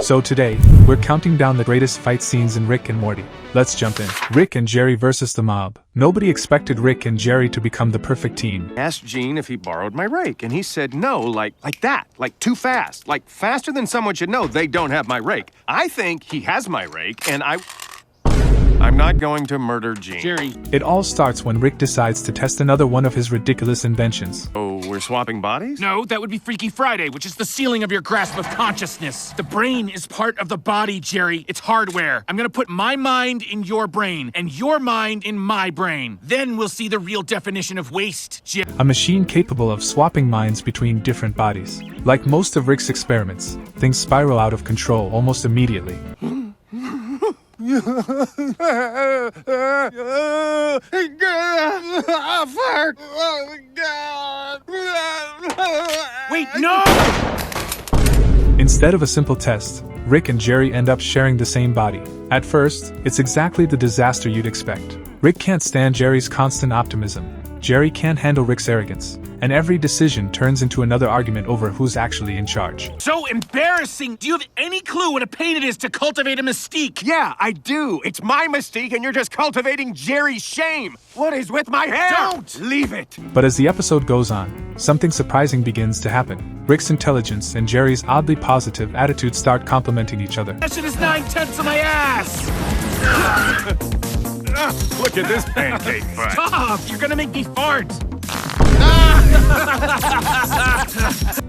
So today, we're counting down the greatest fight scenes in Rick and Morty. Let's jump in. Rick and Jerry versus the mob. Nobody expected Rick and Jerry to become the perfect team. Asked Gene if he borrowed my rake, and he said no, like that, like too fast, like faster than someone should know they don't have my rake. I think he has my rake, and I'm not going to murder Gene. Jerry. It all starts when Rick decides to test another one of his ridiculous inventions. Oh, we're swapping bodies? No, that would be Freaky Friday, which is the ceiling of your grasp of consciousness. The brain is part of the body, Jerry. It's hardware. I'm gonna put my mind in your brain, and your mind in my brain. Then we'll see the real definition of waste, Jerry. A machine capable of swapping minds between different bodies. Like most of Rick's experiments, things spiral out of control almost immediately. Wait, no! Instead of a simple test, Rick and Jerry end up sharing the same body. At first, it's exactly the disaster you'd expect. Rick can't stand Jerry's constant optimism. Jerry can't handle Rick's arrogance, and every decision turns into another argument over who's actually in charge. So embarrassing! Do you have any clue what a pain it is to cultivate a mystique? Yeah, I do. It's my mystique, and you're just cultivating Jerry's shame. What is with my hair? Don't! Leave it! But as the episode goes on, something surprising begins to happen. Rick's intelligence and Jerry's oddly positive attitude start complementing each other. That shit is 9/10 of my ass! Look at this pancake butt. Stop! You're gonna make me fart!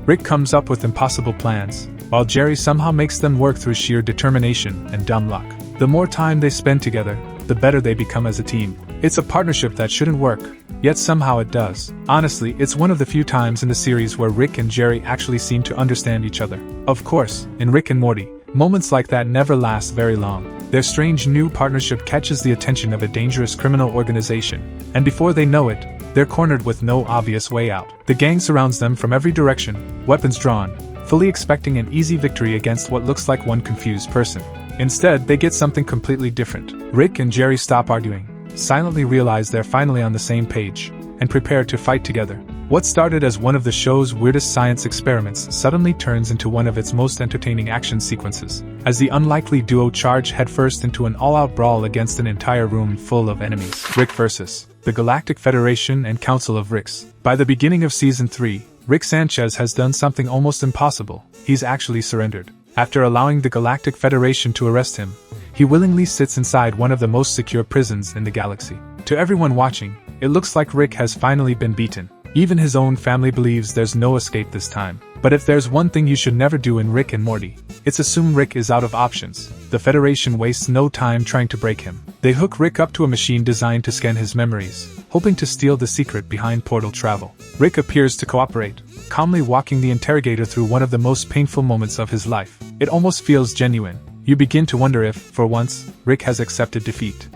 Rick comes up with impossible plans, while Jerry somehow makes them work through sheer determination and dumb luck. The more time they spend together, the better they become as a team. It's a partnership that shouldn't work, yet somehow it does. Honestly, it's one of the few times in the series where Rick and Jerry actually seem to understand each other. Of course, in Rick and Morty, moments like that never last very long. Their strange new partnership catches the attention of a dangerous criminal organization, and before they know it, they're cornered with no obvious way out. The gang surrounds them from every direction, weapons drawn, fully expecting an easy victory against what looks like one confused person. Instead, they get something completely different. Rick and Jerry stop arguing, silently realize they're finally on the same page, and prepare to fight together. What started as one of the show's weirdest science experiments suddenly turns into one of its most entertaining action sequences, as the unlikely duo charge headfirst into an all-out brawl against an entire room full of enemies. Rick vs. the Galactic Federation and Council of Ricks. By the beginning of Season 3, Rick Sanchez has done something almost impossible. He's actually surrendered. After allowing the Galactic Federation to arrest him, he willingly sits inside one of the most secure prisons in the galaxy. To everyone watching, it looks like Rick has finally been beaten. Even his own family believes there's no escape this time. But if there's one thing you should never do in Rick and Morty, it's assume Rick is out of options. The Federation wastes no time trying to break him. They hook Rick up to a machine designed to scan his memories, hoping to steal the secret behind portal travel. Rick appears to cooperate, calmly walking the interrogator through one of the most painful moments of his life. It almost feels genuine. You begin to wonder if, for once, Rick has accepted defeat.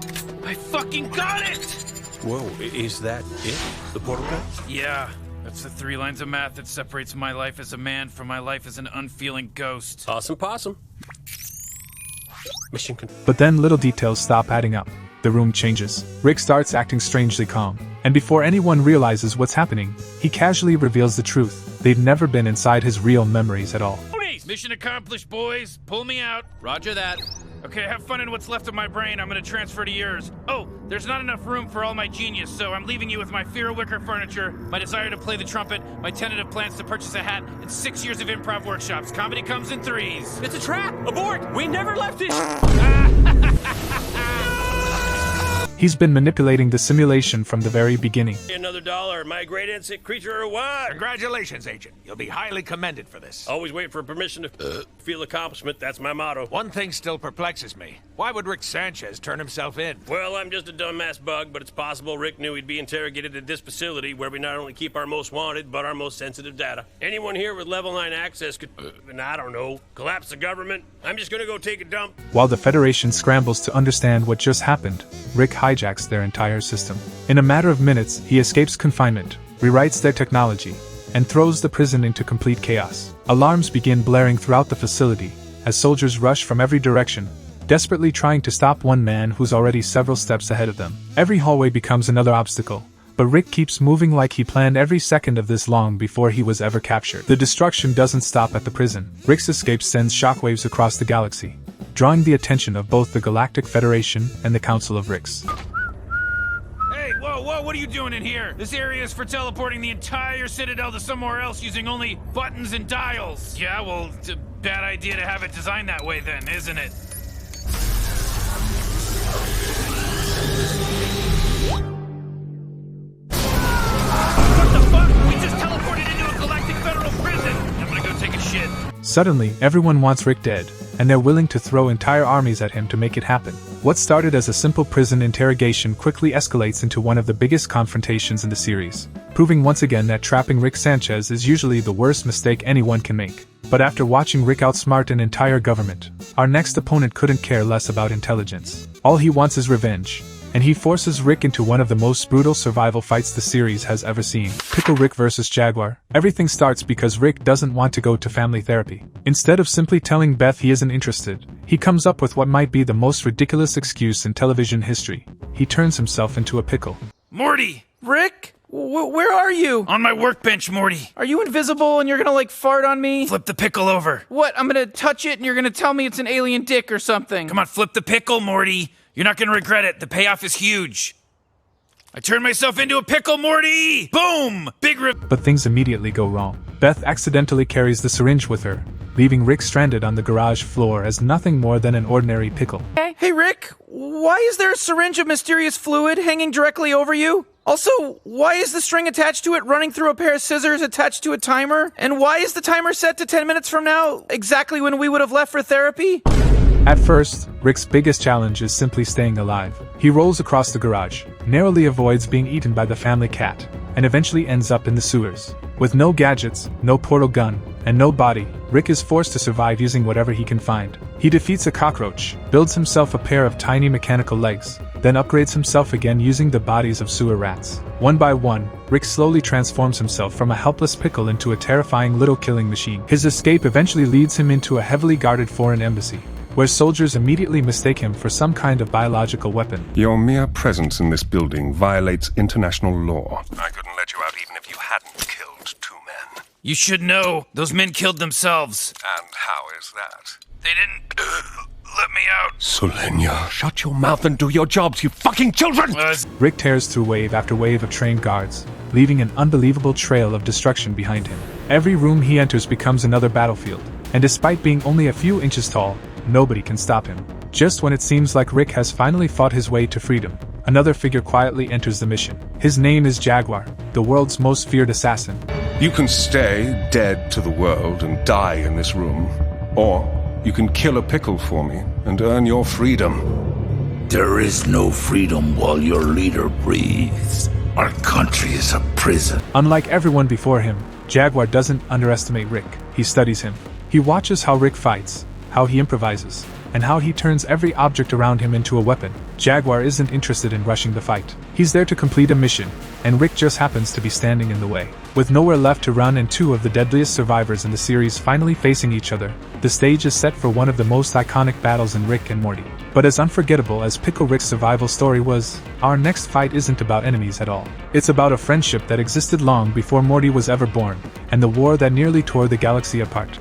I fucking got it! Whoa, is that it? The portal gun? Yeah, that's the 3 lines of math that separates my life as a man from my life as an unfeeling ghost. Awesome possum. Mission But then little details stop adding up. The room changes. Rick starts acting strangely calm. And before anyone realizes what's happening, he casually reveals the truth. They've never been inside his real memories at all. Mission accomplished, boys. Pull me out. Roger that. Okay, have fun in what's left of my brain. I'm gonna transfer to yours. Oh, there's not enough room for all my genius, so I'm leaving you with my fear of wicker furniture, my desire to play the trumpet, my tentative plans to purchase a hat, and 6 years of improv workshops. Comedy comes in 3s. It's a trap! Abort! We never left it! He's been manipulating the simulation from the very beginning. Another $1, my great insect creature or what? Congratulations, Agent. You'll be highly commended for this. Always wait for permission to feel accomplishment. That's my motto. One thing still perplexes me. Why would Rick Sanchez turn himself in? Well, I'm just a dumbass bug, but it's possible Rick knew he'd be interrogated at this facility where we not only keep our most wanted, but our most sensitive data. Anyone here with level 9 access could, I don't know, collapse the government. I'm just gonna go take a dump. While the Federation scrambles to understand what just happened, Rick hijacks their entire system. In a matter of minutes, he escapes confinement, rewrites their technology, and throws the prison into complete chaos. Alarms begin blaring throughout the facility, as soldiers rush from every direction, desperately trying to stop one man who's already several steps ahead of them. Every hallway becomes another obstacle, but Rick keeps moving like he planned every second of this long before he was ever captured. The destruction doesn't stop at the prison. Rick's escape sends shockwaves across the galaxy, drawing the attention of both the Galactic Federation and the Council of Ricks. Hey, whoa, what are you doing in here? This area is for teleporting the entire Citadel to somewhere else using only buttons and dials. Yeah, well, it's a bad idea to have it designed that way then, isn't it? What the fuck? We just teleported into a Galactic Federal prison! I'm gonna go take a shit. Suddenly, everyone wants Rick dead, and they're willing to throw entire armies at him to make it happen. What started as a simple prison interrogation quickly escalates into one of the biggest confrontations in the series, proving once again that trapping Rick Sanchez is usually the worst mistake anyone can make. But after watching Rick outsmart an entire government, our next opponent couldn't care less about intelligence. All he wants is revenge, and he forces Rick into one of the most brutal survival fights the series has ever seen. Pickle Rick vs. Jaguar. Everything starts because Rick doesn't want to go to family therapy. Instead of simply telling Beth he isn't interested, he comes up with what might be the most ridiculous excuse in television history. He turns himself into a pickle. Morty! Rick? Where are you? On my workbench, Morty. Are you invisible and you're gonna fart on me? Flip the pickle over. What? I'm gonna touch it and you're gonna tell me it's an alien dick or something. Come on, flip the pickle, Morty. You're not gonna regret it. The payoff is huge. I turned myself into a pickle, Morty! Boom! But things immediately go wrong. Beth accidentally carries the syringe with her, leaving Rick stranded on the garage floor as nothing more than an ordinary pickle. Hey Rick, why is there a syringe of mysterious fluid hanging directly over you? Also, why is the string attached to it running through a pair of scissors attached to a timer? And why is the timer set to 10 minutes from now, exactly when we would have left for therapy? At first, Rick's biggest challenge is simply staying alive. He rolls across the garage, narrowly avoids being eaten by the family cat, and eventually ends up in the sewers. With no gadgets, no portal gun, and no body, Rick is forced to survive using whatever he can find. He defeats a cockroach, builds himself a pair of tiny mechanical legs, then upgrades himself again using the bodies of sewer rats. One by one, Rick slowly transforms himself from a helpless pickle into a terrifying little killing machine. His escape eventually leads him into a heavily guarded foreign embassy, where soldiers immediately mistake him for some kind of biological weapon. Your mere presence in this building violates international law. I couldn't let you out even if you hadn't killed 2 men. You should know, those men killed themselves. And how is that? They didn't let me out. Solenia, shut your mouth and do your jobs, you fucking children! Rick tears through wave after wave of trained guards, leaving an unbelievable trail of destruction behind him. Every room he enters becomes another battlefield, and despite being only a few inches tall, nobody can stop him. Just when it seems like Rick has finally fought his way to freedom, another figure quietly enters the mission. His name is Jaguar, the world's most feared assassin. You can stay dead to the world and die in this room, or you can kill a pickle for me and earn your freedom. There is no freedom while your leader breathes. Our country is a prison. Unlike everyone before him, Jaguar doesn't underestimate Rick. He studies him. He watches how Rick fights, how he improvises, and how he turns every object around him into a weapon. Jaguar isn't interested in rushing the fight. He's there to complete a mission, and Rick just happens to be standing in the way. With nowhere left to run and 2 of the deadliest survivors in the series finally facing each other, the stage is set for one of the most iconic battles in Rick and Morty. But as unforgettable as Pickle Rick's survival story was, our next fight isn't about enemies at all. It's about a friendship that existed long before Morty was ever born, and the war that nearly tore the galaxy apart.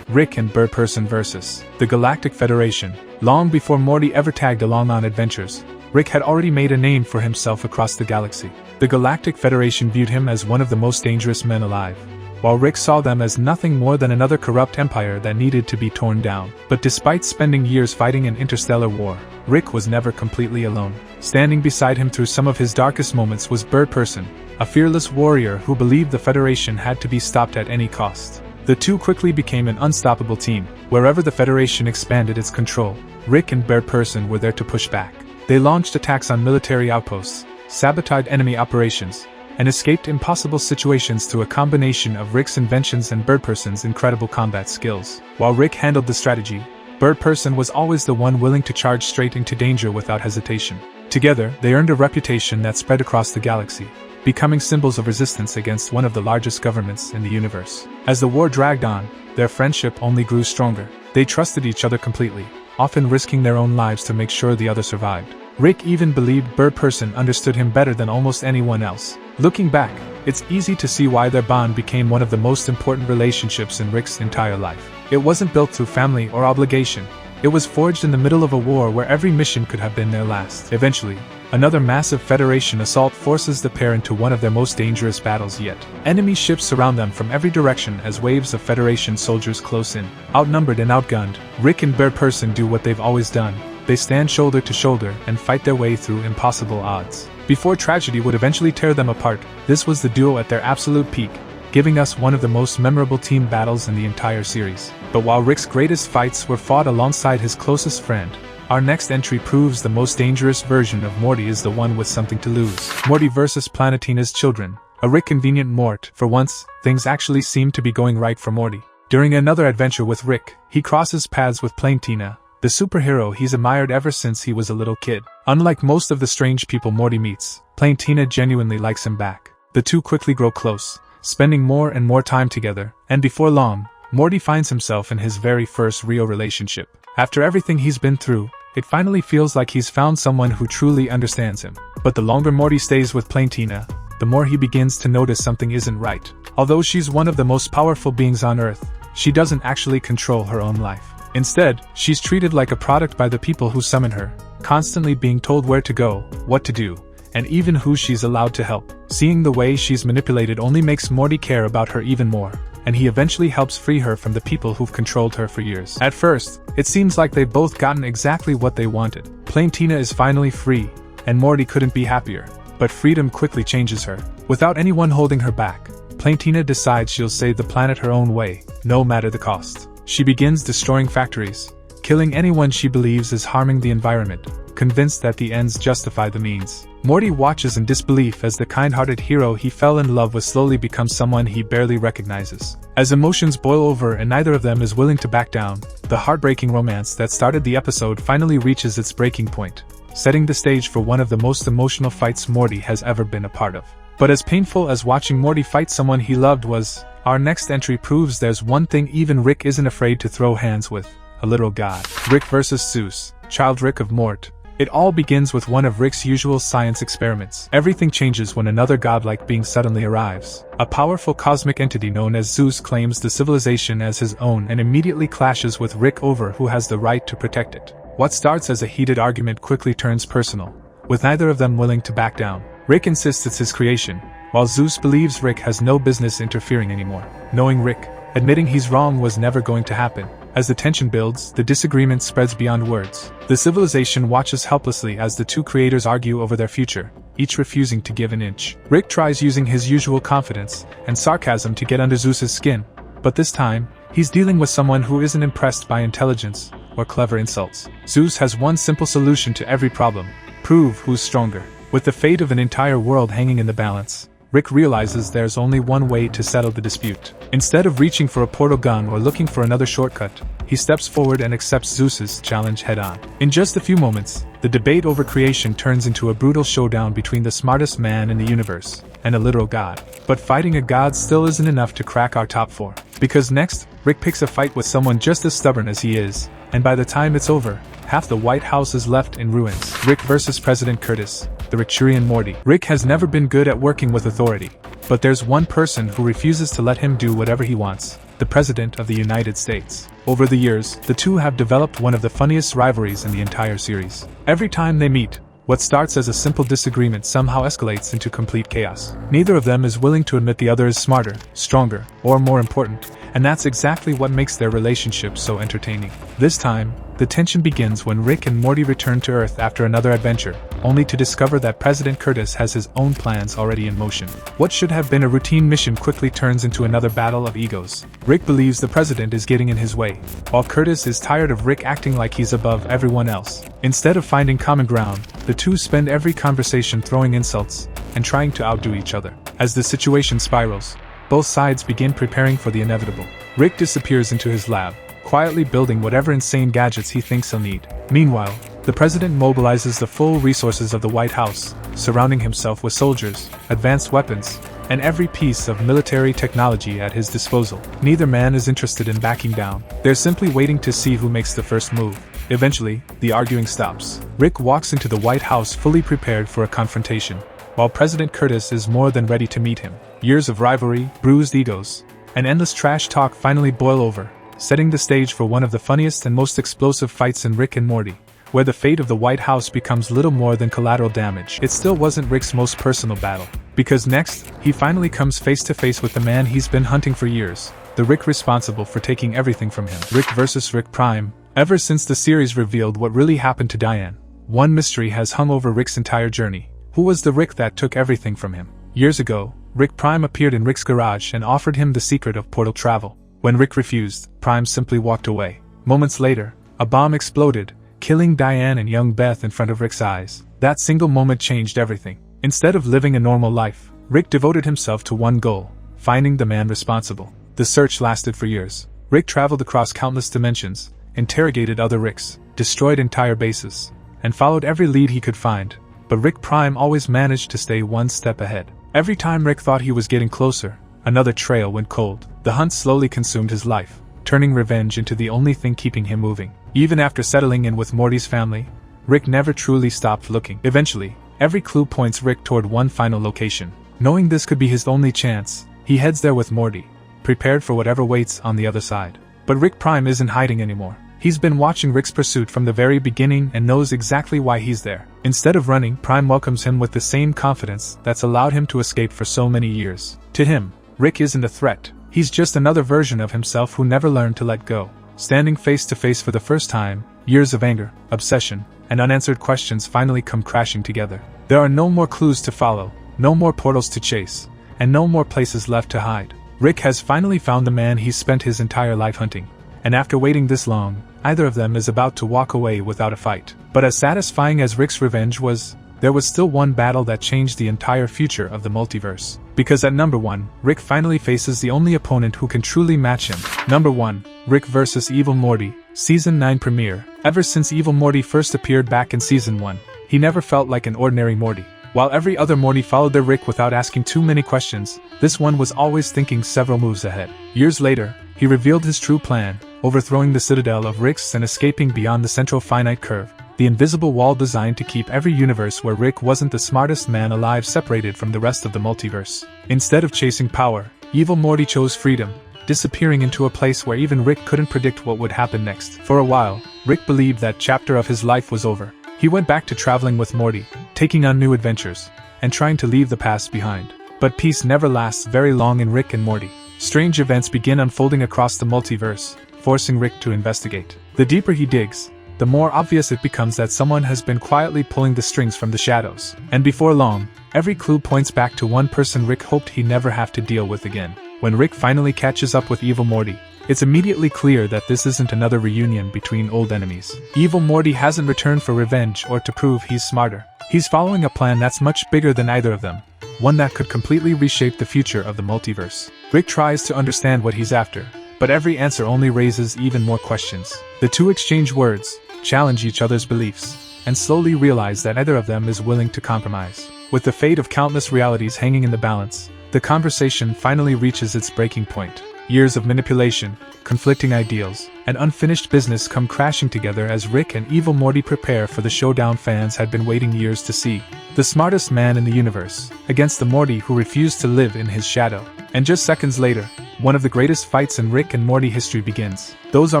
Rick and Birdperson vs. the Galactic Federation. Long before Morty ever tagged along on adventures, Rick had already made a name for himself across the galaxy. The Galactic Federation viewed him as one of the most dangerous men alive, while Rick saw them as nothing more than another corrupt empire that needed to be torn down. But despite spending years fighting an interstellar war, Rick was never completely alone. Standing beside him through some of his darkest moments was Birdperson, a fearless warrior who believed the Federation had to be stopped at any cost. The two quickly became an unstoppable team. Wherever the Federation expanded its control, Rick and Birdperson were there to push back. They launched attacks on military outposts, sabotaged enemy operations, and escaped impossible situations through a combination of Rick's inventions and Birdperson's incredible combat skills. While Rick handled the strategy, Birdperson was always the one willing to charge straight into danger without hesitation. Together, they earned a reputation that spread across the galaxy, becoming symbols of resistance against one of the largest governments in the universe. As the war dragged on, their friendship only grew stronger. They trusted each other completely, often risking their own lives to make sure the other survived. Rick even believed Birdperson understood him better than almost anyone else. Looking back, it's easy to see why their bond became one of the most important relationships in Rick's entire life. It wasn't built through family or obligation. It was forged in the middle of a war where every mission could have been their last. Eventually, another massive Federation assault forces the pair into one of their most dangerous battles yet. Enemy ships surround them from every direction as waves of Federation soldiers close in. Outnumbered and outgunned, Rick and Birdperson do what they've always done. They stand shoulder to shoulder and fight their way through impossible odds. Before tragedy would eventually tear them apart, this was the duo at their absolute peak, giving us one of the most memorable team battles in the entire series. But while Rick's greatest fights were fought alongside his closest friend, our next entry proves the most dangerous version of Morty is the one with something to lose. Morty vs. Planetina's children. A Rick convenient Mort. For once, things actually seem to be going right for Morty. During another adventure with Rick, he crosses paths with Planetina, the superhero he's admired ever since he was a little kid. Unlike most of the strange people Morty meets, Planetina genuinely likes him back. The two quickly grow close, spending more and more time together, and before long, Morty finds himself in his very first real relationship. After everything he's been through, it finally feels like he's found someone who truly understands him. But the longer Morty stays with Planetina, the more he begins to notice something isn't right. Although she's one of the most powerful beings on Earth, she doesn't actually control her own life. Instead, she's treated like a product by the people who summon her, constantly being told where to go, what to do, and even who she's allowed to help. Seeing the way she's manipulated only makes Morty care about her even more, and he eventually helps free her from the people who've controlled her for years. At first, it seems like they've both gotten exactly what they wanted. Planetina is finally free, and Morty couldn't be happier. But freedom quickly changes her. Without anyone holding her back, Planetina decides she'll save the planet her own way, no matter the cost. She begins destroying factories, killing anyone she believes is harming the environment, convinced that the ends justify the means. Morty watches in disbelief as the kind-hearted hero he fell in love with slowly becomes someone he barely recognizes. As emotions boil over and neither of them is willing to back down, the heartbreaking romance that started the episode finally reaches its breaking point, setting the stage for one of the most emotional fights Morty has ever been a part of. But as painful as watching Morty fight someone he loved was, our next entry proves there's one thing even Rick isn't afraid to throw hands with: a little god. Rick vs. Zeus, child Rick of Mort. It all begins with one of Rick's usual science experiments. Everything changes when another godlike being suddenly arrives. A powerful cosmic entity known as Zeus claims the civilization as his own and immediately clashes with Rick over who has the right to protect it. What starts as a heated argument quickly turns personal, with neither of them willing to back down. Rick insists it's his creation, while Zeus believes Rick has no business interfering anymore. Knowing Rick, admitting he's wrong was never going to happen. As the tension builds, the disagreement spreads beyond words. The civilization watches helplessly as the two creators argue over their future, each refusing to give an inch. Rick tries using his usual confidence and sarcasm to get under Zeus's skin, but this time, he's dealing with someone who isn't impressed by intelligence or clever insults. Zeus has one simple solution to every problem: prove who's stronger. With the fate of an entire world hanging in the balance, Rick realizes there's only one way to settle the dispute. Instead of reaching for a portal gun or looking for another shortcut, he steps forward and accepts Zeus's challenge head-on. In just a few moments, the debate over creation turns into a brutal showdown between the smartest man in the universe and a literal god. But fighting a god still isn't enough to crack our top 4. Because next, Rick picks a fight with someone just as stubborn as he is, and by the time it's over, half the White House is left in ruins. Rick versus President Curtis, the Richturian Morty. Rick has never been good at working with authority, but there's one person who refuses to let him do whatever he wants: the President of the United States. Over the years, the two have developed one of the funniest rivalries in the entire series. Every time they meet, what starts as a simple disagreement somehow escalates into complete chaos. Neither of them is willing to admit the other is smarter, stronger, or more important, and that's exactly what makes their relationship so entertaining. This time, the tension begins when Rick and Morty return to Earth after another adventure, only to discover that President Curtis has his own plans already in motion. What should have been a routine mission quickly turns into another battle of egos. Rick believes the president is getting in his way, while Curtis is tired of Rick acting like he's above everyone else. Instead of finding common ground, the two spend every conversation throwing insults and trying to outdo each other. As the situation spirals, both sides begin preparing for the inevitable. Rick disappears into his lab, quietly building whatever insane gadgets he thinks he'll need. Meanwhile, the president mobilizes the full resources of the White House, surrounding himself with soldiers, advanced weapons, and every piece of military technology at his disposal. Neither man is interested in backing down. They're simply waiting to see who makes the first move. Eventually, the arguing stops. Rick walks into the White House fully prepared for a confrontation, while President Curtis is more than ready to meet him. Years of rivalry, bruised egos, and endless trash talk finally boil over, setting the stage for one of the funniest and most explosive fights in Rick and Morty, where the fate of the White House becomes little more than collateral damage. It still wasn't Rick's most personal battle, because next, he finally comes face to face with the man he's been hunting for years, the Rick responsible for taking everything from him. Rick vs. Rick Prime. Ever since the series revealed what really happened to Diane, one mystery has hung over Rick's entire journey. Who was the Rick that took everything from him? Years ago, Rick Prime appeared in Rick's garage and offered him the secret of portal travel. When Rick refused, Prime simply walked away. Moments later, a bomb exploded, killing Diane and young Beth in front of Rick's eyes. That single moment changed everything. Instead of living a normal life, Rick devoted himself to one goal: finding the man responsible. The search lasted for years. Rick traveled across countless dimensions, interrogated other Ricks, destroyed entire bases, and followed every lead he could find. But Rick Prime always managed to stay one step ahead. Every time Rick thought he was getting closer, another trail went cold. The hunt slowly consumed his life, turning revenge into the only thing keeping him moving. Even after settling in with Morty's family, Rick never truly stopped looking. Eventually, every clue points Rick toward one final location. Knowing this could be his only chance, he heads there with Morty, prepared for whatever waits on the other side. But Rick Prime isn't hiding anymore. He's been watching Rick's pursuit from the very beginning and knows exactly why he's there. Instead of running, Prime welcomes him with the same confidence that's allowed him to escape for so many years. To him, Rick isn't a threat. He's just another version of himself who never learned to let go. Standing face to face for the first time, years of anger, obsession, and unanswered questions finally come crashing together. There are no more clues to follow, no more portals to chase, and no more places left to hide. Rick has finally found the man he's spent his entire life hunting. And after waiting this long, either of them is about to walk away without a fight. But as satisfying as Rick's revenge was, there was still one battle that changed the entire future of the multiverse. Because at number 1, Rick finally faces the only opponent who can truly match him. Number 1, Rick vs. Evil Morty, Season 9 premiere. Ever since Evil Morty first appeared back in Season 1, he never felt like an ordinary Morty. While every other Morty followed their Rick without asking too many questions, this one was always thinking several moves ahead. Years later, he revealed his true plan, overthrowing the citadel of Ricks and escaping beyond the central finite curve, the invisible wall designed to keep every universe where Rick wasn't the smartest man alive separated from the rest of the multiverse. Instead of chasing power, Evil Morty chose freedom, disappearing into a place where even Rick couldn't predict what would happen next. For a while, Rick believed that chapter of his life was over. He went back to traveling with Morty, taking on new adventures, and trying to leave the past behind. But peace never lasts very long in Rick and Morty. Strange events begin unfolding across the multiverse, forcing Rick to investigate. The deeper he digs, the more obvious it becomes that someone has been quietly pulling the strings from the shadows. And before long, every clue points back to one person Rick hoped he'd never have to deal with again. When Rick finally catches up with Evil Morty, it's immediately clear that this isn't another reunion between old enemies. Evil Morty hasn't returned for revenge or to prove he's smarter. He's following a plan that's much bigger than either of them, one that could completely reshape the future of the multiverse. Rick tries to understand what he's after, but every answer only raises even more questions. The two exchange words, challenge each other's beliefs, and slowly realize that neither of them is willing to compromise. With the fate of countless realities hanging in the balance, the conversation finally reaches its breaking point. Years of manipulation, conflicting ideals, and unfinished business come crashing together as Rick and Evil Morty prepare for the showdown fans had been waiting years to see. The smartest man in the universe, against the Morty who refused to live in his shadow. And just seconds later, one of the greatest fights in Rick and Morty history begins. Those are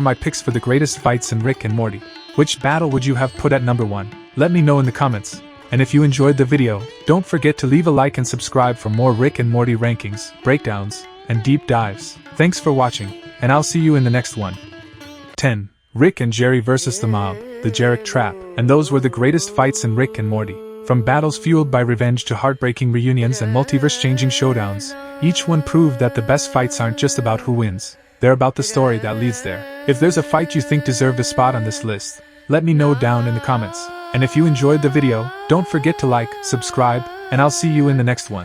my picks for the greatest fights in Rick and Morty. Which battle would you have put at number 1? Let me know in the comments. And if you enjoyed the video, don't forget to leave a like and subscribe for more Rick and Morty rankings, breakdowns, and deep dives. Thanks for watching, and I'll see you in the next one. 10. Rick and Jerry vs. the Mob, the Jerrick Trap. And those were the greatest fights in Rick and Morty. From battles fueled by revenge to heartbreaking reunions and multiverse-changing showdowns, each one proved that the best fights aren't just about who wins, they're about the story that leads there. If there's a fight you think deserved a spot on this list, let me know down in the comments. And if you enjoyed the video, don't forget to like, subscribe, and I'll see you in the next one.